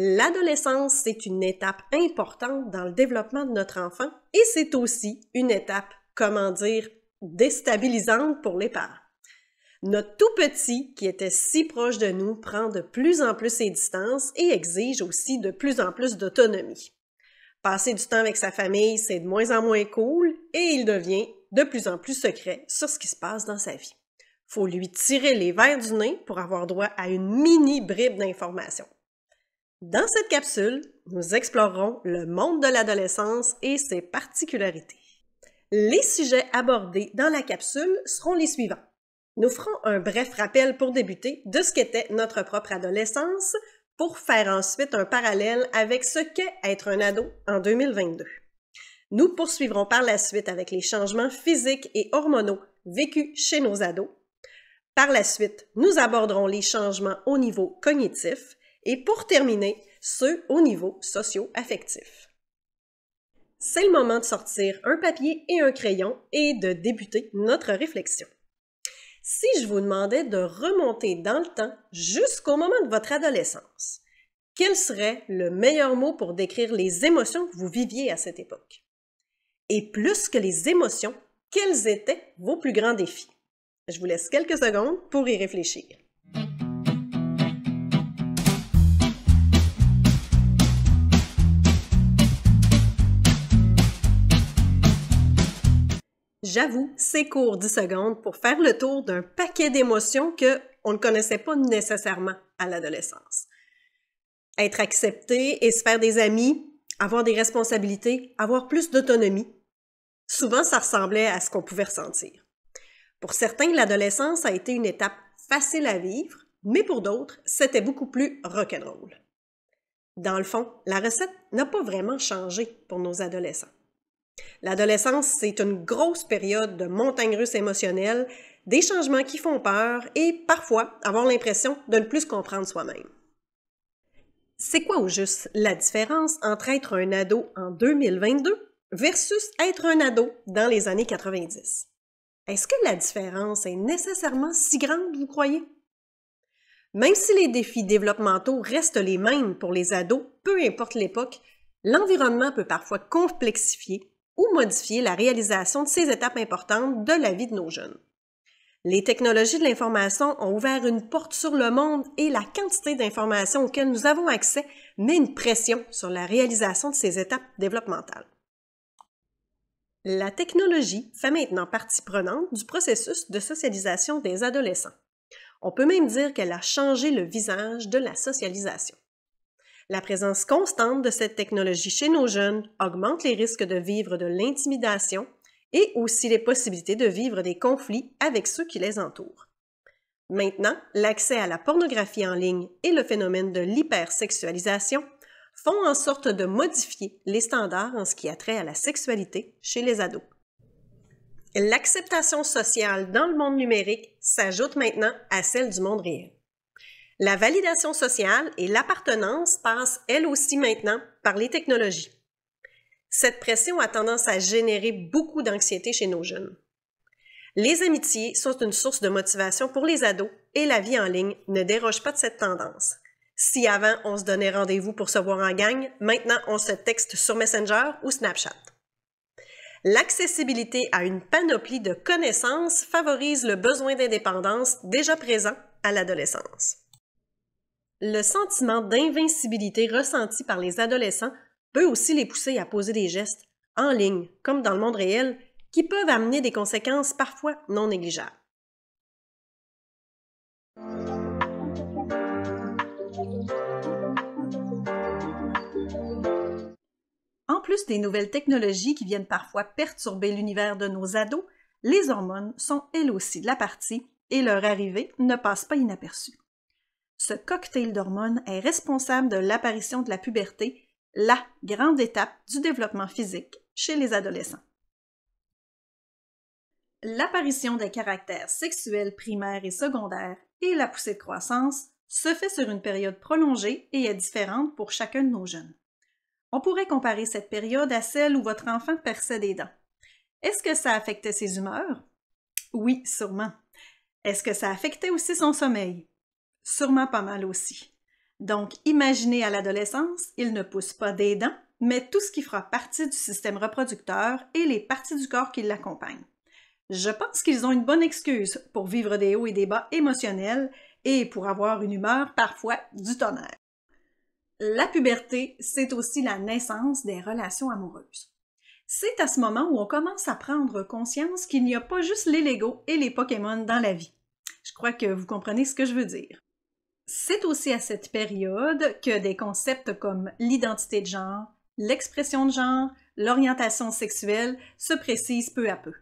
L'adolescence, c'est une étape importante dans le développement de notre enfant et c'est aussi une étape, comment dire, déstabilisante pour les parents. Notre tout petit, qui était si proche de nous, prend de plus en plus ses distances et exige aussi de plus en plus d'autonomie. Passer du temps avec sa famille, c'est de moins en moins cool et il devient de plus en plus secret sur ce qui se passe dans sa vie. Faut lui tirer les verres du nez pour avoir droit à une mini bribe d'informations. Dans cette capsule, nous explorerons le monde de l'adolescence et ses particularités. Les sujets abordés dans la capsule seront les suivants. Nous ferons un bref rappel pour débuter de ce qu'était notre propre adolescence pour faire ensuite un parallèle avec ce qu'est être un ado en 2022. Nous poursuivrons par la suite avec les changements physiques et hormonaux vécus chez nos ados. Par la suite, nous aborderons les changements au niveau cognitif. Et pour terminer, ceux au niveau socio-affectif. C'est le moment de sortir un papier et un crayon et de débuter notre réflexion. Si je vous demandais de remonter dans le temps jusqu'au moment de votre adolescence, quel serait le meilleur mot pour décrire les émotions que vous viviez à cette époque? Et plus que les émotions, quels étaient vos plus grands défis? Je vous laisse quelques secondes pour y réfléchir. J'avoue, c'est court 10 secondes pour faire le tour d'un paquet d'émotions qu'on ne connaissait pas nécessairement à l'adolescence. Être accepté et se faire des amis, avoir des responsabilités, avoir plus d'autonomie. Souvent, ça ressemblait à ce qu'on pouvait ressentir. Pour certains, l'adolescence a été une étape facile à vivre, mais pour d'autres, c'était beaucoup plus rock'n'roll. Dans le fond, la recette n'a pas vraiment changé pour nos adolescents. L'adolescence, c'est une grosse période de montagne russe émotionnelle, des changements qui font peur et parfois avoir l'impression de ne plus se comprendre soi-même. C'est quoi au juste la différence entre être un ado en 2022 versus être un ado dans les années 90? Est-ce que la différence est nécessairement si grande, vous croyez? Même si les défis développementaux restent les mêmes pour les ados, peu importe l'époque, l'environnement peut parfois complexifier ou modifier la réalisation de ces étapes importantes de la vie de nos jeunes. Les technologies de l'information ont ouvert une porte sur le monde et la quantité d'informations auxquelles nous avons accès met une pression sur la réalisation de ces étapes développementales. La technologie fait maintenant partie prenante du processus de socialisation des adolescents. On peut même dire qu'elle a changé le visage de la socialisation. La présence constante de cette technologie chez nos jeunes augmente les risques de vivre de l'intimidation et aussi les possibilités de vivre des conflits avec ceux qui les entourent. Maintenant, l'accès à la pornographie en ligne et le phénomène de l'hypersexualisation font en sorte de modifier les standards en ce qui a trait à la sexualité chez les ados. L'acceptation sociale dans le monde numérique s'ajoute maintenant à celle du monde réel. La validation sociale et l'appartenance passent elles aussi maintenant par les technologies. Cette pression a tendance à générer beaucoup d'anxiété chez nos jeunes. Les amitiés sont une source de motivation pour les ados et la vie en ligne ne déroge pas de cette tendance. Si avant on se donnait rendez-vous pour se voir en gang, maintenant on se texte sur Messenger ou Snapchat. L'accessibilité à une panoplie de connaissances favorise le besoin d'indépendance déjà présent à l'adolescence. Le sentiment d'invincibilité ressenti par les adolescents peut aussi les pousser à poser des gestes, en ligne comme dans le monde réel, qui peuvent amener des conséquences parfois non négligeables. En plus des nouvelles technologies qui viennent parfois perturber l'univers de nos ados, les hormones sont elles aussi de la partie et leur arrivée ne passe pas inaperçue. Ce cocktail d'hormones est responsable de l'apparition de la puberté, la grande étape du développement physique chez les adolescents. L'apparition des caractères sexuels primaires et secondaires et la poussée de croissance se fait sur une période prolongée et est différente pour chacun de nos jeunes. On pourrait comparer cette période à celle où votre enfant perçait des dents. Est-ce que ça affectait ses humeurs? Oui, sûrement. Est-ce que ça affectait aussi son sommeil? Sûrement pas mal aussi. Donc, imaginez à l'adolescence, il ne pousse pas des dents, mais tout ce qui fera partie du système reproducteur et les parties du corps qui l'accompagnent. Je pense qu'ils ont une bonne excuse pour vivre des hauts et des bas émotionnels et pour avoir une humeur parfois du tonnerre. La puberté, c'est aussi la naissance des relations amoureuses. C'est à ce moment où on commence à prendre conscience qu'il n'y a pas juste les Legos et les Pokémon dans la vie. Je crois que vous comprenez ce que je veux dire. C'est aussi à cette période que des concepts comme l'identité de genre, l'expression de genre, l'orientation sexuelle se précisent peu à peu.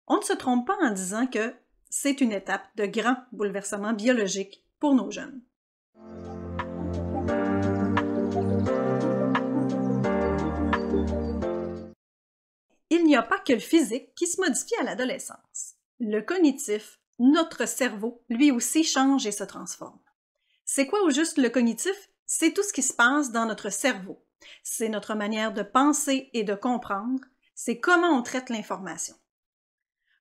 On ne se trompe pas en disant que c'est une étape de grand bouleversement biologique pour nos jeunes. Il n'y a pas que le physique qui se modifie à l'adolescence. Le cognitif, notre cerveau, lui aussi change et se transforme. C'est quoi au juste le cognitif? C'est tout ce qui se passe dans notre cerveau. C'est notre manière de penser et de comprendre. C'est comment on traite l'information.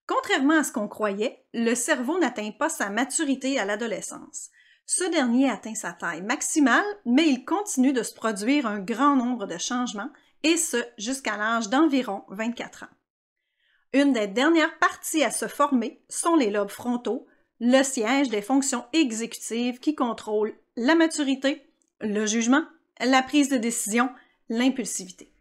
Contrairement à ce qu'on croyait, le cerveau n'atteint pas sa maturité à l'adolescence. Ce dernier atteint sa taille maximale, mais il continue de se produire un grand nombre de changements, et ce jusqu'à l'âge d'environ 24 ans. Une des dernières parties à se former sont les lobes frontaux, le siège des fonctions exécutives qui contrôlent la maturité, le jugement, la prise de décision, l'impulsivité.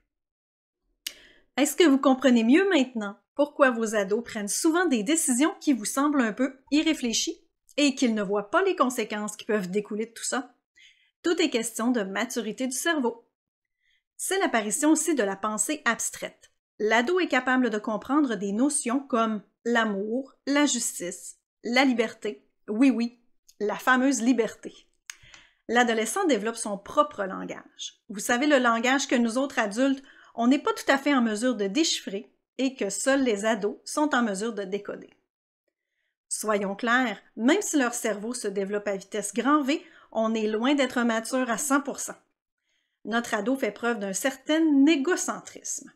Est-ce que vous comprenez mieux maintenant pourquoi vos ados prennent souvent des décisions qui vous semblent un peu irréfléchies et qu'ils ne voient pas les conséquences qui peuvent découler de tout ça? Tout est question de maturité du cerveau. C'est l'apparition aussi de la pensée abstraite. L'ado est capable de comprendre des notions comme l'amour, la justice, la liberté, oui, la fameuse liberté. L'adolescent développe son propre langage. Vous savez, le langage que nous autres adultes, on n'est pas tout à fait en mesure de déchiffrer et que seuls les ados sont en mesure de décoder. Soyons clairs, même si leur cerveau se développe à vitesse grand V, on est loin d'être mature à 100%. Notre ado fait preuve d'un certain égocentrisme.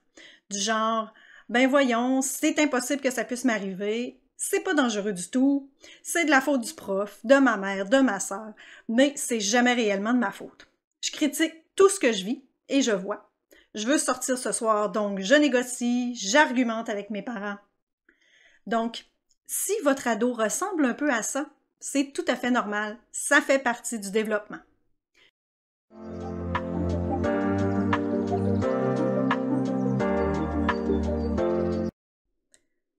Du genre, ben voyons, c'est impossible que ça puisse m'arriver, c'est pas dangereux du tout, c'est de la faute du prof, de ma mère, de ma sœur, mais c'est jamais réellement de ma faute. Je critique tout ce que je vis et je vois. Je veux sortir ce soir, donc je négocie, j'argumente avec mes parents. Donc, si votre ado ressemble un peu à ça, c'est tout à fait normal, ça fait partie du développement.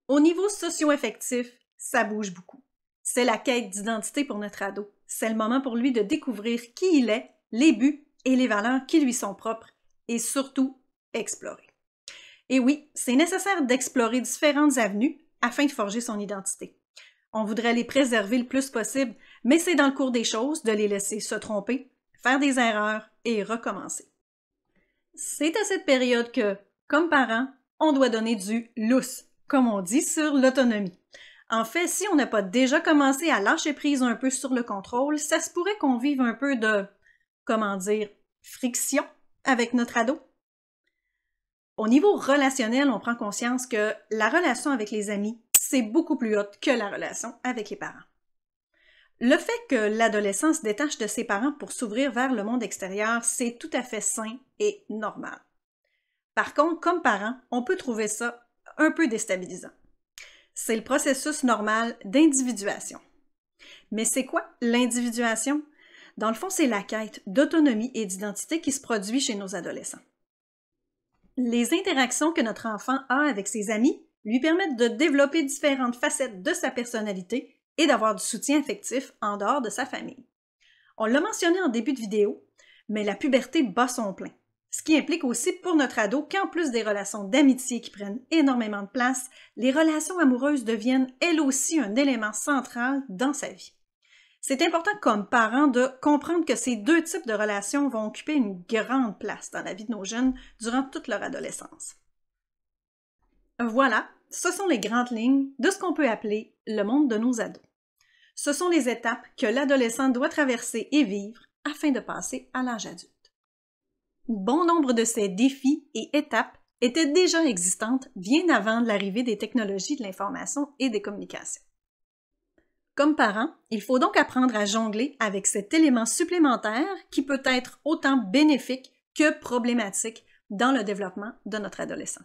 Au niveau socio-affectif, ça bouge beaucoup. C'est la quête d'identité pour notre ado. C'est le moment pour lui de découvrir qui il est, les buts et les valeurs qui lui sont propres et surtout explorer. Et oui, c'est nécessaire d'explorer différentes avenues afin de forger son identité. On voudrait les préserver le plus possible, mais c'est dans le cours des choses de les laisser se tromper, faire des erreurs et recommencer. C'est à cette période que, comme parents, on doit donner du lousse, comme on dit, sur l'autonomie. En fait, si on n'a pas déjà commencé à lâcher prise un peu sur le contrôle, ça se pourrait qu'on vive un peu de, friction avec notre ado. Au niveau relationnel, on prend conscience que la relation avec les amis, c'est beaucoup plus haute que la relation avec les parents. Le fait que l'adolescent se détache de ses parents pour s'ouvrir vers le monde extérieur, c'est tout à fait sain et normal. Par contre, comme parent, on peut trouver ça un peu déstabilisant. C'est le processus normal d'individuation. Mais c'est quoi l'individuation? Dans le fond, c'est la quête d'autonomie et d'identité qui se produit chez nos adolescents. Les interactions que notre enfant a avec ses amis lui permettent de développer différentes facettes de sa personnalité et d'avoir du soutien affectif en dehors de sa famille. On l'a mentionné en début de vidéo, mais la puberté bat son plein. Ce qui implique aussi pour notre ado qu'en plus des relations d'amitié qui prennent énormément de place, les relations amoureuses deviennent elles aussi un élément central dans sa vie. C'est important comme parents de comprendre que ces deux types de relations vont occuper une grande place dans la vie de nos jeunes durant toute leur adolescence. Voilà, ce sont les grandes lignes de ce qu'on peut appeler le monde de nos ados. Ce sont les étapes que l'adolescent doit traverser et vivre afin de passer à l'âge adulte. Bon nombre de ces défis et étapes étaient déjà existantes bien avant l'arrivée des technologies de l'information et des communications. Comme parents, il faut donc apprendre à jongler avec cet élément supplémentaire qui peut être autant bénéfique que problématique dans le développement de notre adolescent.